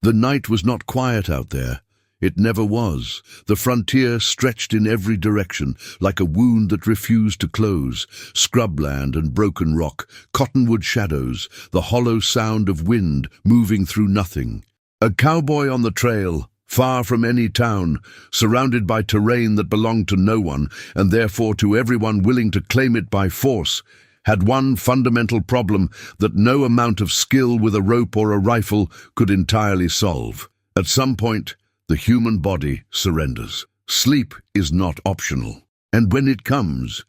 The night was not quiet out there. It never was. The frontier stretched in every direction, like a wound that refused to close. Scrubland and broken rock, cottonwood shadows, the hollow sound of wind moving through nothing. A cowboy on the trail, far from any town, surrounded by terrain that belonged to no one, and therefore to everyone willing to claim it by force, had one fundamental problem that no amount of skill with a rope or a rifle could entirely solve. At some point, the human body surrenders. Sleep is not optional. And when it comes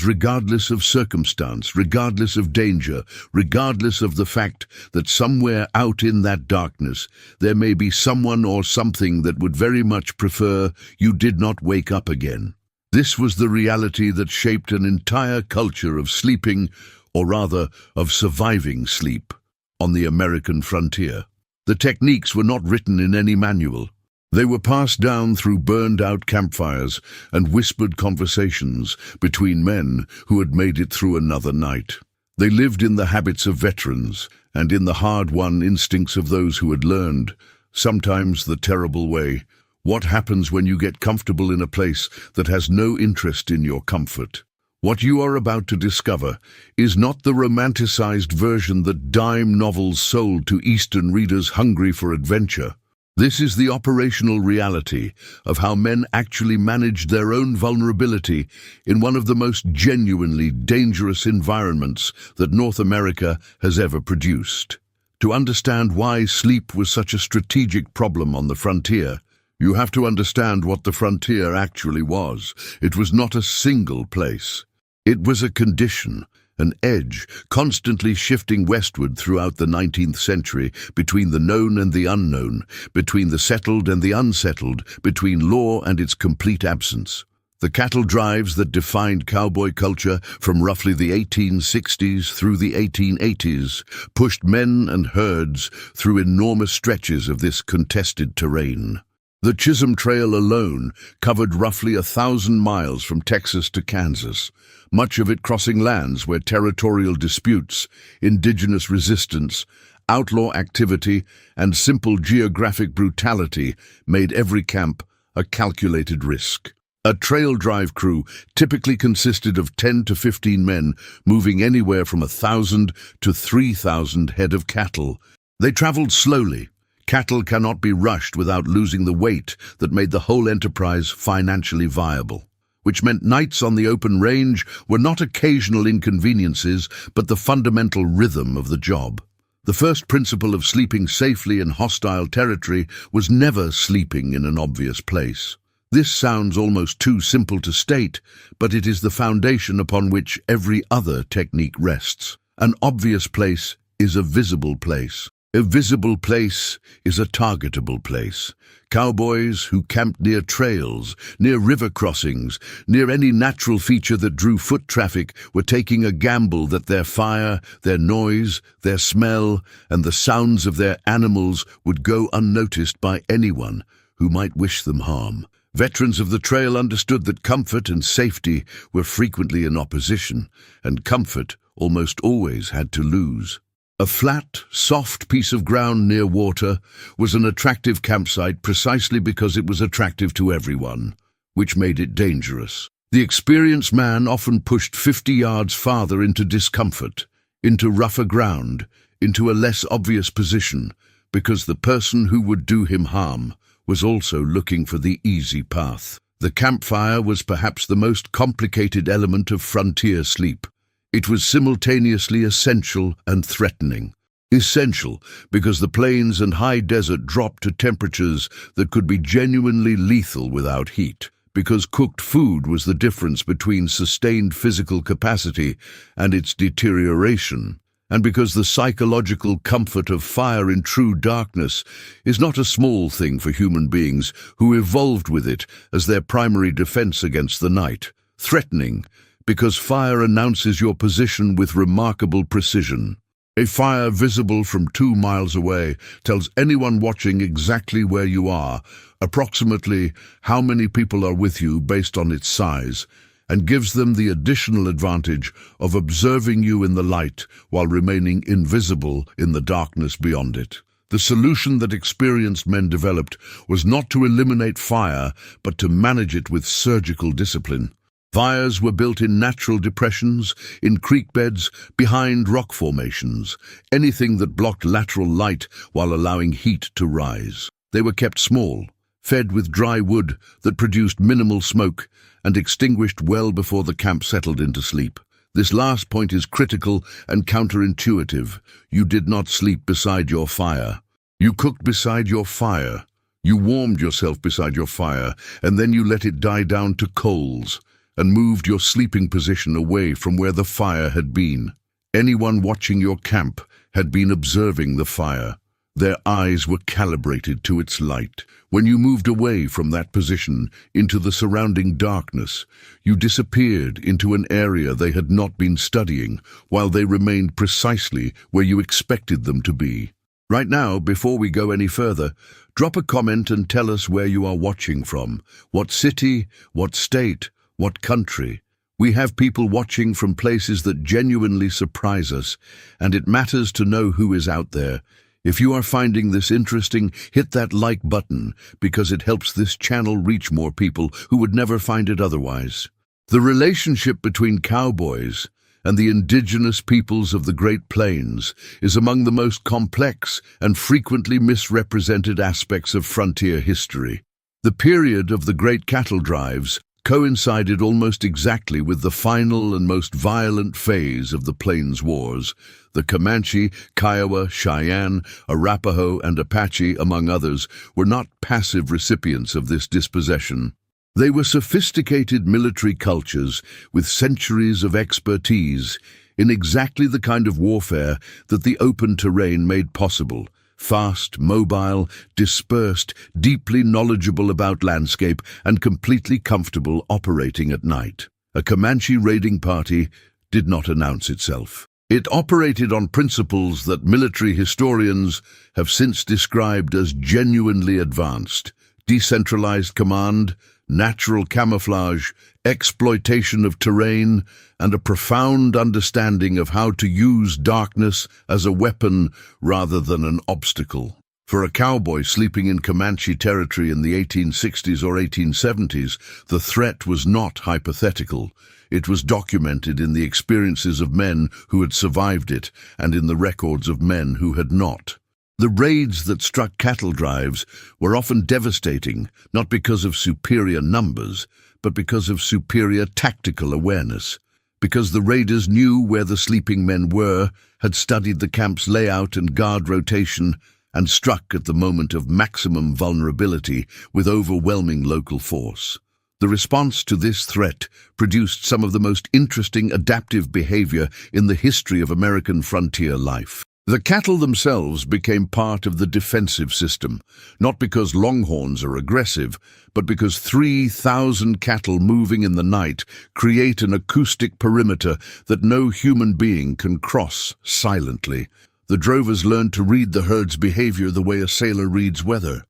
regardless of circumstance, regardless of danger, regardless of the fact that somewhere out in that darkness there may be someone or something that would very much prefer you did not wake up again. This was the reality that shaped an entire culture of sleeping, or rather of surviving sleep, on the American frontier. The techniques were not written in any manual. They were passed down through burned-out campfires and whispered conversations between men who had made it through another night. They lived in the habits of veterans and in the hard-won instincts of those who had learned, sometimes the terrible way. What happens when you get comfortable in a place that has no interest in your comfort? What you are about to discover is not the romanticized version that dime novels sold to Eastern readers hungry for adventure. This is the operational reality of how men actually managed their own vulnerability in one of the most genuinely dangerous environments that North America has ever produced. To understand why sleep was such a strategic problem on the frontier, you have to understand what the frontier actually was. It was not a single place. It was a condition, an edge, constantly shifting westward throughout the 19th century, between the known and the unknown, between the settled and the unsettled, between law and its complete absence. The cattle drives that defined cowboy culture from roughly the 1860s through the 1880s pushed men and herds through enormous stretches of this contested terrain. The Chisholm Trail alone covered roughly 1,000 miles from Texas to Kansas, much of it crossing lands where territorial disputes, indigenous resistance, outlaw activity, and simple geographic brutality made every camp a calculated risk. A trail drive crew typically consisted of 10 to 15 men moving anywhere from 1,000 to 3,000 head of cattle. They traveled slowly. Cattle cannot be rushed without losing the weight that made the whole enterprise financially viable, which meant nights on the open range were not occasional inconveniences, but the fundamental rhythm of the job. The first principle of sleeping safely in hostile territory was never sleeping in an obvious place. This sounds almost too simple to state, but it is the foundation upon which every other technique rests. An obvious place is a visible place. A visible place is a targetable place. Cowboys who camped near trails, near river crossings, near any natural feature that drew foot traffic were taking a gamble that their fire, their noise, their smell, and the sounds of their animals would go unnoticed by anyone who might wish them harm. Veterans of the trail understood that comfort and safety were frequently in opposition, and comfort almost always had to lose. A flat, soft piece of ground near water was an attractive campsite precisely because it was attractive to everyone, which made it dangerous. The experienced man often pushed 50 yards farther into discomfort, into rougher ground, into a less obvious position, because the person who would do him harm was also looking for the easy path. The campfire was perhaps the most complicated element of frontier sleep. It was simultaneously essential and threatening. Essential because the plains and high desert dropped to temperatures that could be genuinely lethal without heat, because cooked food was the difference between sustained physical capacity and its deterioration, and because the psychological comfort of fire in true darkness is not a small thing for human beings who evolved with it as their primary defense against the night. Threatening because fire announces your position with remarkable precision. A fire visible from 2 miles away tells anyone watching exactly where you are, approximately how many people are with you based on its size, and gives them the additional advantage of observing you in the light while remaining invisible in the darkness beyond it. The solution that experienced men developed was not to eliminate fire, but to manage it with surgical discipline. Fires were built in natural depressions, in creek beds, behind rock formations, anything that blocked lateral light while allowing heat to rise. They were kept small, fed with dry wood that produced minimal smoke, and extinguished well before the camp settled into sleep. This last point is critical and counterintuitive. You did not sleep beside your fire. You cooked beside your fire. You warmed yourself beside your fire, and then you let it die down to coals, and moved your sleeping position away from where the fire had been. Anyone watching your camp had been observing the fire. Their eyes were calibrated to its light. When you moved away from that position into the surrounding darkness, you disappeared into an area they had not been studying, while they remained precisely where you expected them to be. Right now, before we go any further, drop a comment and tell us where you are watching from. What city, what state, what country? We have people watching from places that genuinely surprise us, and it matters to know who is out there. If you are finding this interesting, hit that like button, because it helps this channel reach more people who would never find it otherwise. The relationship between cowboys and the indigenous peoples of the Great Plains is among the most complex and frequently misrepresented aspects of frontier history. The period of the Great Cattle Drives coincided almost exactly with the final and most violent phase of the Plains Wars. The Comanche, Kiowa, Cheyenne, Arapaho, and Apache, among others, were not passive recipients of this dispossession. They were sophisticated military cultures with centuries of expertise in exactly the kind of warfare that the open terrain made possible. Fast, mobile, dispersed, deeply knowledgeable about landscape, and completely comfortable operating at night. A Comanche raiding party did not announce itself. It operated on principles that military historians have since described as genuinely advanced: decentralized command, natural camouflage, exploitation of terrain, and a profound understanding of how to use darkness as a weapon rather than an obstacle. For a cowboy sleeping in Comanche territory in the 1860s or 1870s, the threat was not hypothetical. It was documented in the experiences of men who had survived it and in the records of men who had not. The raids that struck cattle drives were often devastating, not because of superior numbers, but because of superior tactical awareness. Because the raiders knew where the sleeping men were, had studied the camp's layout and guard rotation, and struck at the moment of maximum vulnerability with overwhelming local force. The response to this threat produced some of the most interesting adaptive behavior in the history of American frontier life. The cattle themselves became part of the defensive system, not because longhorns are aggressive, but because 3,000 cattle moving in the night create an acoustic perimeter that no human being can cross silently. The drovers learned to read the herd's behavior the way a sailor reads weather.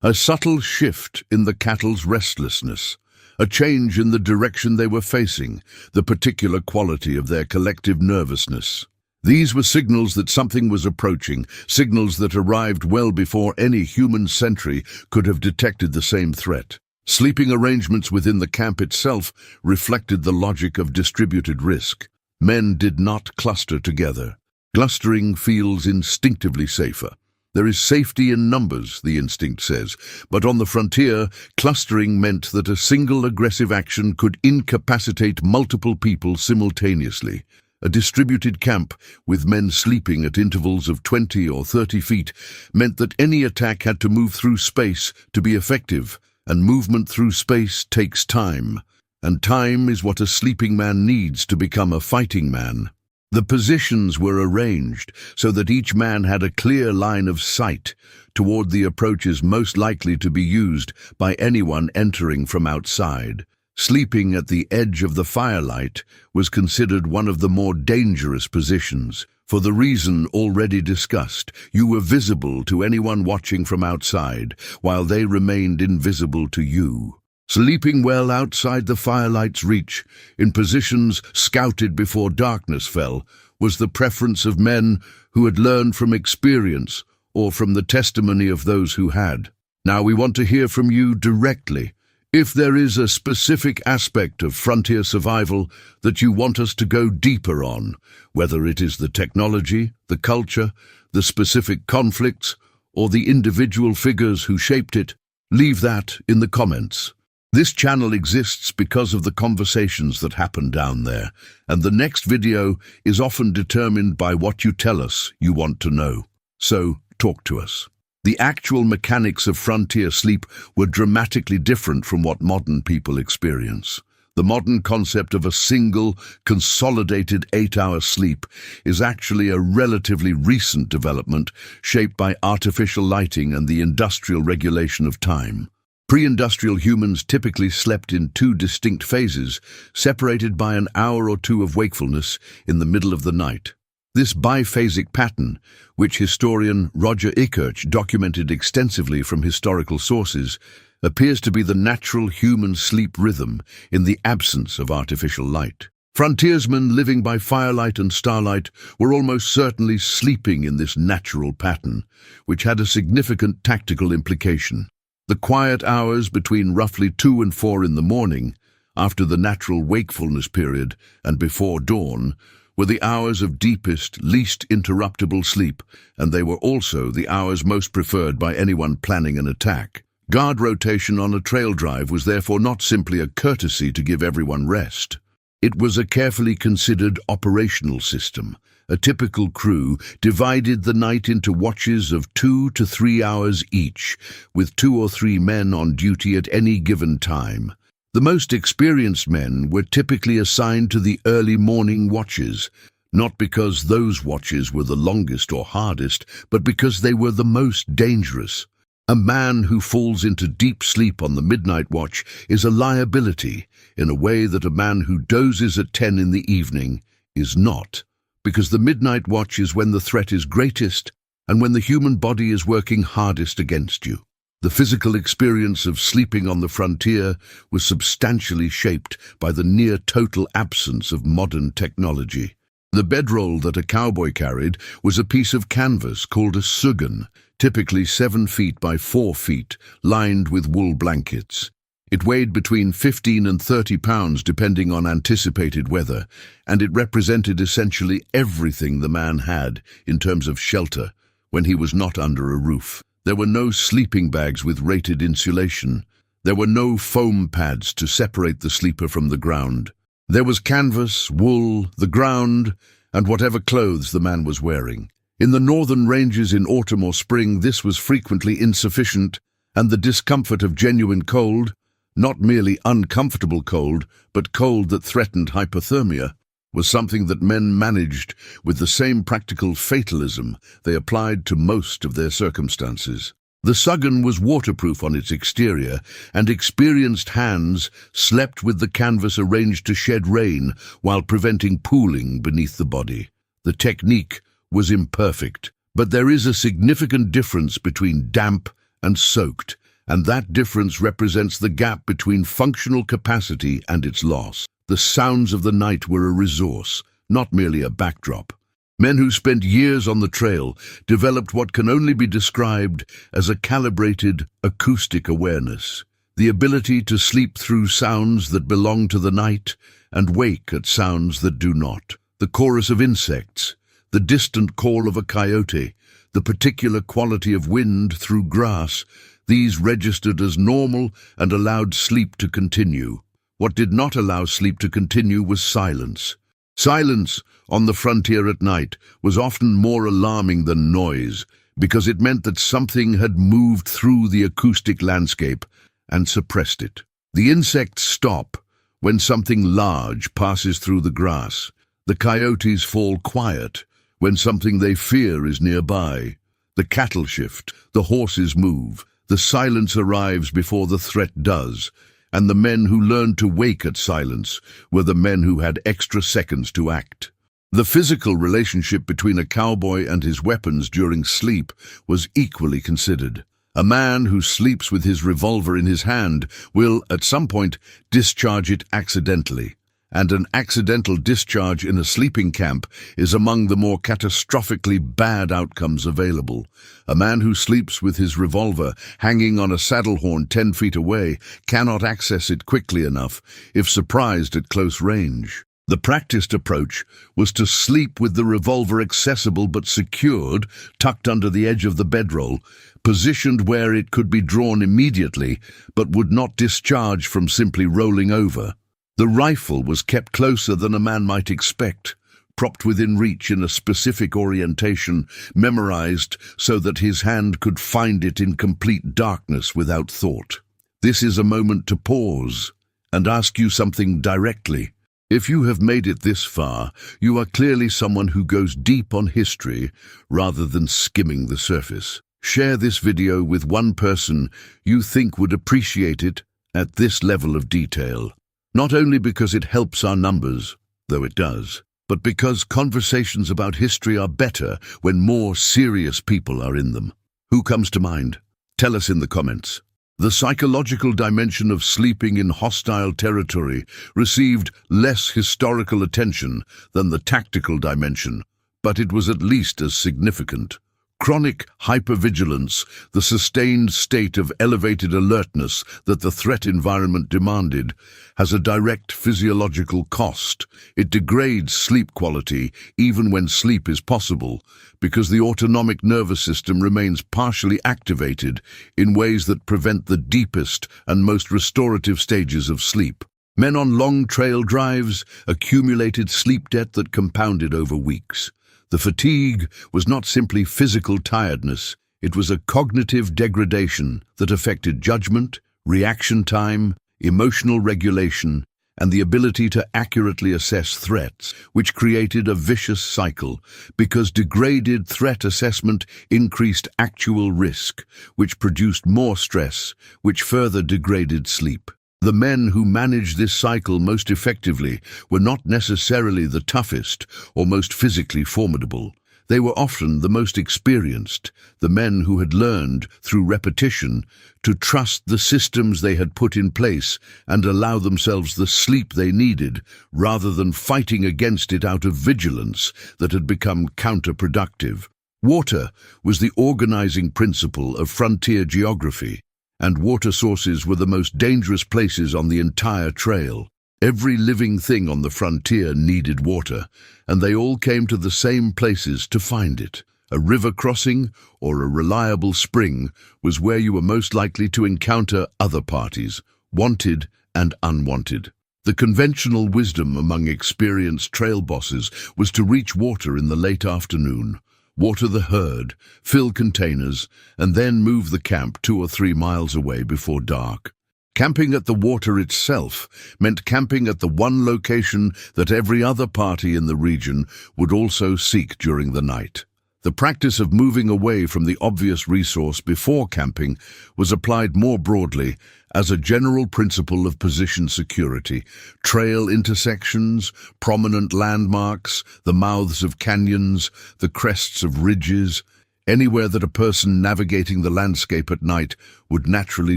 A subtle shift in the cattle's restlessness, a change in the direction they were facing, the particular quality of their collective nervousness. These were signals that something was approaching, signals that arrived well before any human sentry could have detected the same threat. Sleeping arrangements within the camp itself reflected the logic of distributed risk. Men did not cluster together. Clustering feels instinctively safer. There is safety in numbers, the instinct says, but on the frontier, clustering meant that a single aggressive action could incapacitate multiple people simultaneously. A distributed camp, with men sleeping at intervals of 20 or 30 feet, meant that any attack had to move through space to be effective, and movement through space takes time. And time is what a sleeping man needs to become a fighting man. The positions were arranged so that each man had a clear line of sight toward the approaches most likely to be used by anyone entering from outside. Sleeping at the edge of the firelight was considered one of the more dangerous positions. For the reason already discussed, you were visible to anyone watching from outside, while they remained invisible to you. Sleeping well outside the firelight's reach, in positions scouted before darkness fell, was the preference of men who had learned from experience, or from the testimony of those who had. Now we want to hear from you directly. If there is a specific aspect of frontier survival that you want us to go deeper on, whether it is the technology, the culture, the specific conflicts, or the individual figures who shaped it, leave that in the comments. This channel exists because of the conversations that happen down there, and the next video is often determined by what you tell us you want to know. So, talk to us. The actual mechanics of frontier sleep were dramatically different from what modern people experience. The modern concept of a single, consolidated 8-hour sleep is actually a relatively recent development shaped by artificial lighting and the industrial regulation of time. Pre-industrial humans typically slept in 2 distinct phases, separated by an hour or 2 of wakefulness in the middle of the night. This biphasic pattern, which historian Roger Ikirch documented extensively from historical sources, appears to be the natural human sleep rhythm in the absence of artificial light. Frontiersmen living by firelight and starlight were almost certainly sleeping in this natural pattern, which had a significant tactical implication. The quiet hours between roughly 2 and 4 in the morning, after the natural wakefulness period and before dawn, were the hours of deepest, least interruptible sleep, and they were also the hours most preferred by anyone planning an attack. Guard rotation on a trail drive was therefore not simply a courtesy to give everyone rest. It was a carefully considered operational system. A typical crew divided the night into watches of 2 to 3 hours each, with 2 or 3 men on duty at any given time. The most experienced men were typically assigned to the early morning watches, not because those watches were the longest or hardest, but because they were the most dangerous. A man who falls into deep sleep on the midnight watch is a liability in a way that a man who dozes at 10 in the evening is not, because the midnight watch is when the threat is greatest and when the human body is working hardest against you. The physical experience of sleeping on the frontier was substantially shaped by the near-total absence of modern technology. The bedroll that a cowboy carried was a piece of canvas called a sugan, typically 7 feet by 4 feet, lined with wool blankets. It weighed between 15 and 30 pounds depending on anticipated weather, and it represented essentially everything the man had in terms of shelter when he was not under a roof. There were no sleeping bags with rated insulation. There were no foam pads to separate the sleeper from the ground. There was canvas, wool, the ground, and whatever clothes the man was wearing. In the northern ranges in autumn or spring, this was frequently insufficient, and the discomfort of genuine cold, not merely uncomfortable cold, but cold that threatened hypothermia, was something that men managed with the same practical fatalism they applied to most of their circumstances. The sugan was waterproof on its exterior, and experienced hands slept with the canvas arranged to shed rain while preventing pooling beneath the body. The technique was imperfect, but there is a significant difference between damp and soaked, and that difference represents the gap between functional capacity and its loss. The sounds of the night were a resource, not merely a backdrop. Men who spent years on the trail developed what can only be described as a calibrated acoustic awareness, the ability to sleep through sounds that belong to the night and wake at sounds that do not. The chorus of insects, the distant call of a coyote, the particular quality of wind through grass, these registered as normal and allowed sleep to continue. What did not allow sleep to continue was silence. Silence on the frontier at night was often more alarming than noise, because it meant that something had moved through the acoustic landscape and suppressed it. The insects stop when something large passes through the grass. The coyotes fall quiet when something they fear is nearby. The cattle shift, the horses move, the silence arrives before the threat does, and the men who learned to wake at silence were the men who had extra seconds to act. The physical relationship between a cowboy and his weapons during sleep was equally considered. A man who sleeps with his revolver in his hand will, at some point, discharge it accidentally, and an accidental discharge in a sleeping camp is among the more catastrophically bad outcomes available. A man who sleeps with his revolver hanging on a saddle horn 10 feet away cannot access it quickly enough if surprised at close range. The practiced approach was to sleep with the revolver accessible but secured, tucked under the edge of the bedroll, positioned where it could be drawn immediately but would not discharge from simply rolling over. The rifle was kept closer than a man might expect, propped within reach in a specific orientation, memorized so that his hand could find it in complete darkness without thought. This is a moment to pause and ask you something directly. If you have made it this far, you are clearly someone who goes deep on history rather than skimming the surface. Share this video with one person you think would appreciate it at this level of detail. Not only because it helps our numbers, though it does, but because conversations about history are better when more serious people are in them. Who comes to mind? Tell us in the comments. The psychological dimension of sleeping in hostile territory received less historical attention than the tactical dimension, but it was at least as significant. Chronic hypervigilance, the sustained state of elevated alertness that the threat environment demanded, has a direct physiological cost. It degrades sleep quality even when sleep is possible, because the autonomic nervous system remains partially activated in ways that prevent the deepest and most restorative stages of sleep. Men on long trail drives accumulated sleep debt that compounded over weeks. The fatigue was not simply physical tiredness, it was a cognitive degradation that affected judgment, reaction time, emotional regulation, and the ability to accurately assess threats, which created a vicious cycle, because degraded threat assessment increased actual risk, which produced more stress, which further degraded sleep. The men who managed this cycle most effectively were not necessarily the toughest or most physically formidable. They were often the most experienced, the men who had learned, through repetition, to trust the systems they had put in place and allow themselves the sleep they needed, rather than fighting against it out of vigilance that had become counterproductive. Water was the organizing principle of frontier geography, and water sources were the most dangerous places on the entire trail. Every living thing on the frontier needed water, and they all came to the same places to find it. A river crossing or a reliable spring was where you were most likely to encounter other parties, wanted and unwanted. The conventional wisdom among experienced trail bosses was to reach water in the late afternoon, water the herd, fill containers, and then move the camp 2 or 3 miles away before dark. Camping at the water itself meant camping at the one location that every other party in the region would also seek during the night. The practice of moving away from the obvious resource before camping was applied more broadly as a general principle of position security. Trail intersections, prominent landmarks, the mouths of canyons, the crests of ridges, anywhere that a person navigating the landscape at night would naturally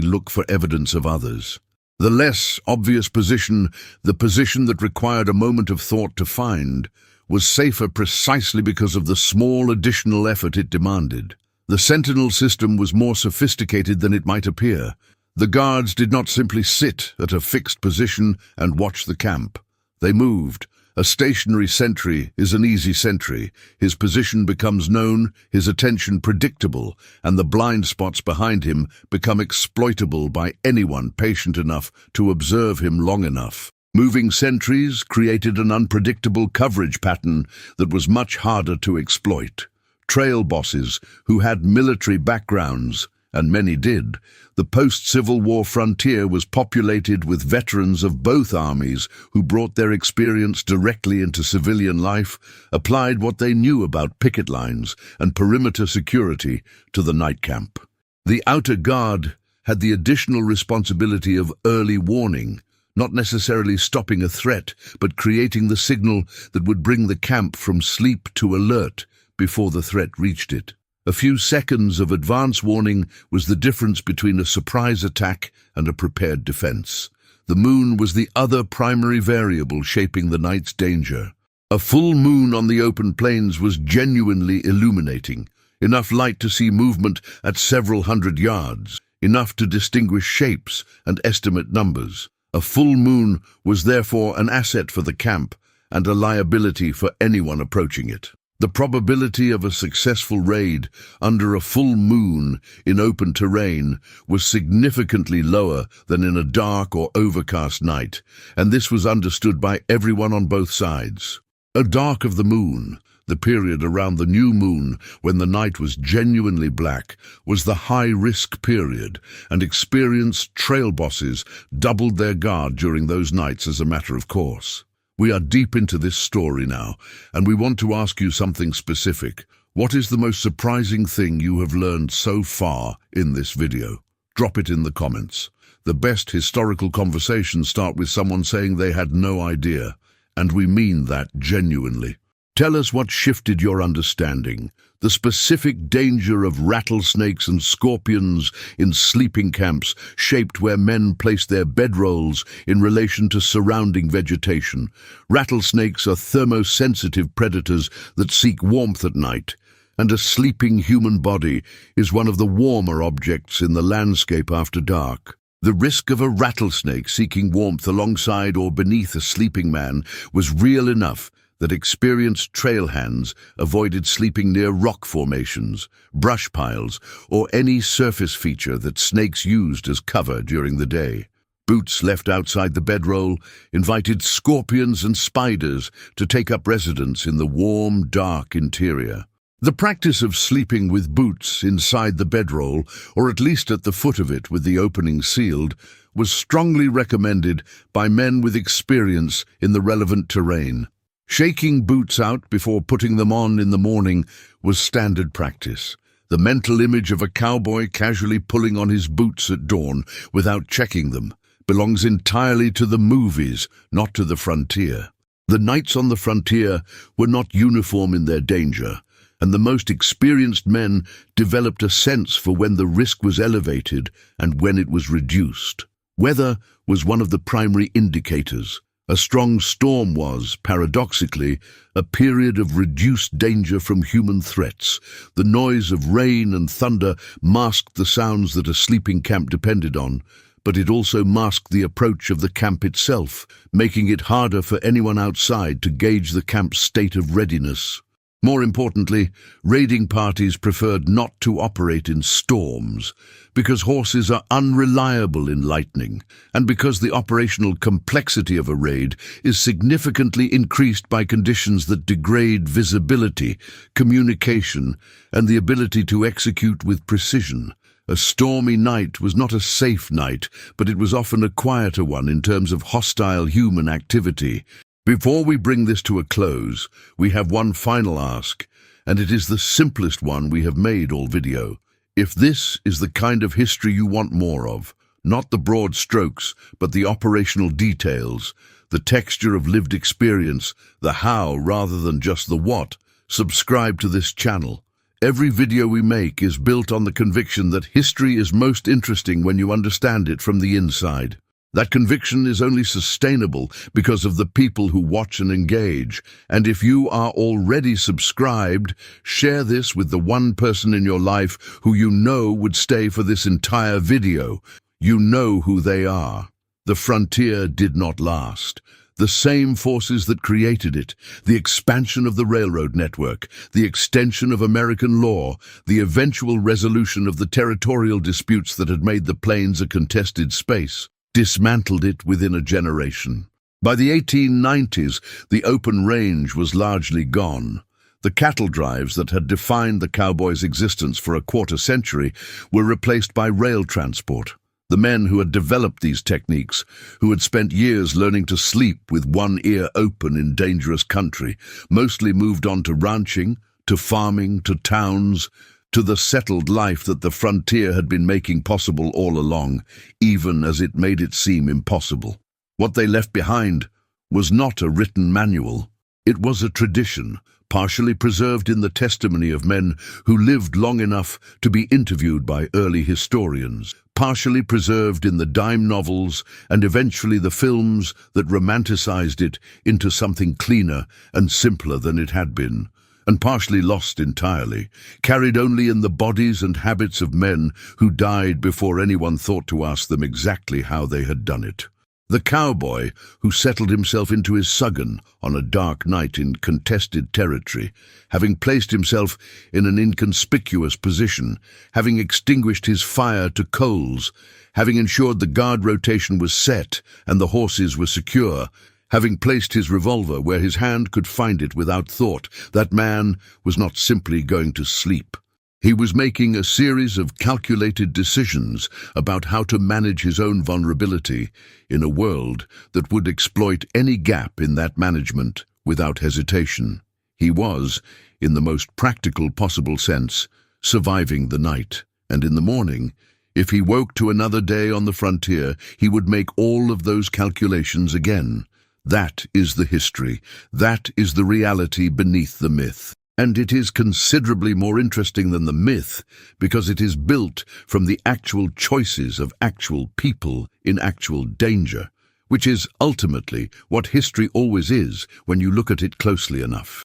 look for evidence of others. The less obvious position, the position that required a moment of thought to find, was safer precisely because of the small additional effort it demanded. The sentinel system was more sophisticated than it might appear. The guards did not simply sit at a fixed position and watch the camp. They moved. A stationary sentry is an easy sentry. His position becomes known, his attention predictable, and the blind spots behind him become exploitable by anyone patient enough to observe him long enough. Moving sentries created an unpredictable coverage pattern that was much harder to exploit. Trail bosses who had military backgrounds, and many did, the post-Civil War frontier was populated with veterans of both armies who brought their experience directly into civilian life, applied what they knew about picket lines and perimeter security to the night camp. The outer guard had the additional responsibility of early warning, not necessarily stopping a threat, but creating the signal that would bring the camp from sleep to alert before the threat reached it. A few seconds of advance warning was the difference between a surprise attack and a prepared defense. The moon was the other primary variable shaping the night's danger. A full moon on the open plains was genuinely illuminating, enough light to see movement at several hundred yards, enough to distinguish shapes and estimate numbers. A full moon was therefore an asset for the camp and a liability for anyone approaching it. The probability of a successful raid under a full moon in open terrain was significantly lower than in a dark or overcast night, and this was understood by everyone on both sides. A dark of the moon, the period around the new moon when the night was genuinely black, was the high-risk period, and experienced trail bosses doubled their guard during those nights as a matter of course. We are deep into this story now, and we want to ask you something specific. What is the most surprising thing you have learned so far in this video? Drop it in the comments. The best historical conversations start with someone saying they had no idea, and we mean that genuinely. Tell us what shifted your understanding. The specific danger of rattlesnakes and scorpions in sleeping camps shaped where men placed their bedrolls in relation to surrounding vegetation. Rattlesnakes are thermosensitive predators that seek warmth at night, and a sleeping human body is one of the warmer objects in the landscape after dark. The risk of a rattlesnake seeking warmth alongside or beneath a sleeping man was real enough that experienced trail hands avoided sleeping near rock formations, brush piles, or any surface feature that snakes used as cover during the day. Boots left outside the bedroll invited scorpions and spiders to take up residence in the warm, dark interior. The practice of sleeping with boots inside the bedroll, or at least at the foot of it with the opening sealed, was strongly recommended by men with experience in the relevant terrain. Shaking boots out before putting them on in the morning was standard practice. The mental image of a cowboy casually pulling on his boots at dawn without checking them belongs entirely to the movies, not to the frontier. The knights on the frontier were not uniform in their danger, and the most experienced men developed a sense for when the risk was elevated and when it was reduced. Weather was one of the primary indicators. A strong storm was, paradoxically, a period of reduced danger from human threats. The noise of rain and thunder masked the sounds that a sleeping camp depended on, but it also masked the approach of the camp itself, making it harder for anyone outside to gauge the camp's state of readiness. More importantly, raiding parties preferred not to operate in storms, because horses are unreliable in lightning, and because the operational complexity of a raid is significantly increased by conditions that degrade visibility, communication, and the ability to execute with precision. A stormy night was not a safe night, but it was often a quieter one in terms of hostile human activity. Before we bring this to a close, we have one final ask, and it is the simplest one we have made all video. If this is the kind of history you want more of, not the broad strokes, but the operational details, the texture of lived experience, the how rather than just the what, subscribe to this channel. Every video we make is built on the conviction that history is most interesting when you understand it from the inside. That conviction is only sustainable because of the people who watch and engage. And if you are already subscribed, share this with the one person in your life who you know would stay for this entire video. You know who they are. The frontier did not last. The same forces that created it, the expansion of the railroad network, the extension of American law, the eventual resolution of the territorial disputes that had made the plains a contested space, dismantled it within a generation. By the 1890s, the open range was largely gone. The cattle drives that had defined the cowboys' existence for a quarter century were replaced by rail transport. The men who had developed these techniques, who had spent years learning to sleep with one ear open in dangerous country, mostly moved on to ranching, to farming, to towns, to the settled life that the frontier had been making possible all along, even as it made it seem impossible. What they left behind was not a written manual. It was a tradition, partially preserved in the testimony of men who lived long enough to be interviewed by early historians. partially preserved in the dime novels and eventually the films that romanticized it into something cleaner and simpler than it had been, and partially lost entirely, carried only in the bodies and habits of men who died before anyone thought to ask them exactly how they had done it. The cowboy who settled himself into his suggan on a dark night in contested territory, having placed himself in an inconspicuous position, having extinguished his fire to coals, having ensured the guard rotation was set and the horses were secure, having placed his revolver where his hand could find it without thought, that man was not simply going to sleep. He was making a series of calculated decisions about how to manage his own vulnerability in a world that would exploit any gap in that management without hesitation. He was, in the most practical possible sense, surviving the night, and in the morning, if he woke to another day on the frontier, he would make all of those calculations again. That is the history. That is the reality beneath the myth. And it is considerably more interesting than the myth because it is built from the actual choices of actual people in actual danger, which is ultimately what history always is when you look at it closely enough.